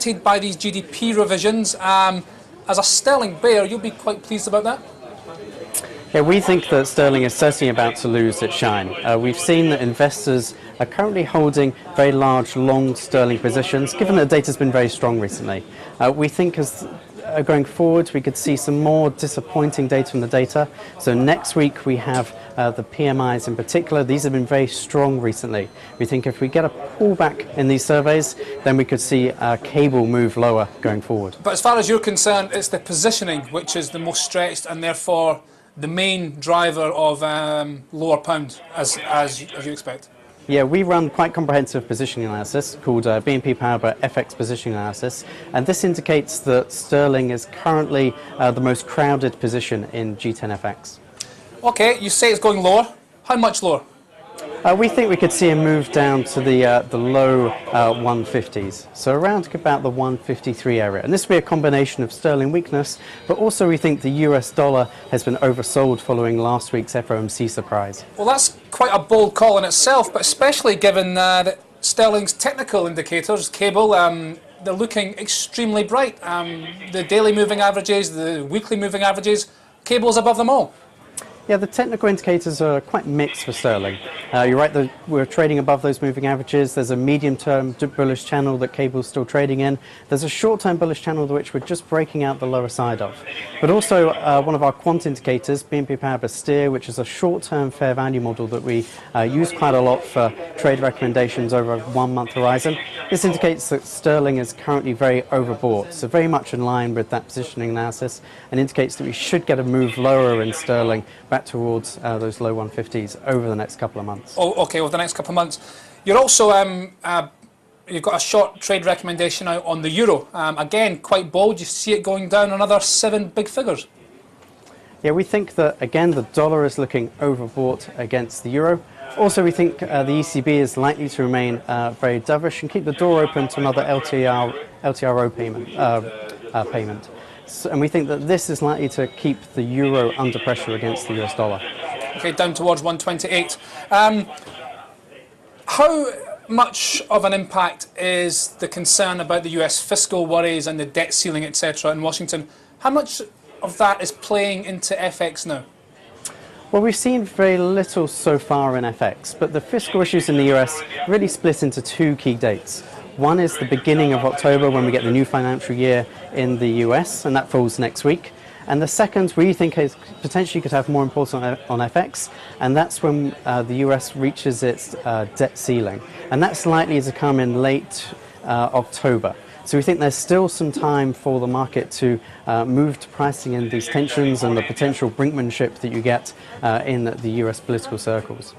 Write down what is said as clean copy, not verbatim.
disappointed by these GDP revisions. As a sterling bear, you'll be quite pleased about that? Yeah, we think that sterling is certainly about to lose its shine. We've seen that investors are currently holding very large long sterling positions, given that the data has been very strong recently. We think as going forward we could see some more disappointing data from the data. So next week we have the PMIs in particular. These have been very strong recently. We think if we get a pullback in these surveys, then we could see cable move lower going forward. But as far as you're concerned, it's the positioning which is the most stretched and therefore the main driver of lower pound, as you expect. Yeah, we run quite comprehensive positioning analysis called BNP Paribas FX Positioning Analysis, and this indicates that sterling is currently the most crowded position in G10FX. Okay, you say it's going lower. How much lower? We think we could see a move down to the low 150s, so around about the 153 area. And this will be a combination of sterling weakness, but also we think the US dollar has been oversold following last week's FOMC surprise. Well, that's quite a bold call in itself, but especially given that sterling's technical indicators, cable, they're looking extremely bright. The daily moving averages, the weekly moving averages, cable's above them all. Yeah, the technical indicators are quite mixed for sterling. You're right that we're trading above those moving averages. There's a medium-term bullish channel that cable's still trading in. There's a short-term bullish channel which we're just breaking out the lower side of. But also one of our quant indicators, BNP Paribas Steer, which is a short-term fair value model that we use quite a lot for trade recommendations over a 1-month horizon. This indicates that sterling is currently very overbought, so very much in line with that positioning analysis, and indicates that we should get a move lower in sterling back towards those low 150s over the next couple of months. Oh, okay, over the next couple of months. You're also, you've got a short trade recommendation out on the euro. Again, quite bold. You see it going down another 7 big figures. Yeah, we think that, again, the dollar is looking overbought against the euro. Also, we think the ECB is likely to remain very dovish and keep the door open to another LTRO payment. And we think that this is likely to keep the euro under pressure against the US dollar. Okay, down towards 128. How much of an impact is the concern about the US fiscal worries and the debt ceiling, etc. in Washington? How much of that is playing into FX now? Well, we've seen very little so far in FX, but the fiscal issues in the US really split into 2 key dates. One is the beginning of October when we get the new financial year in the US, and that falls next week. And the second we think is potentially could have more importance on FX, and that's when the US reaches its debt ceiling. And that's likely to come in late October. So we think there's still some time for the market to move to pricing in these tensions and the potential brinkmanship that you get in the US political circles.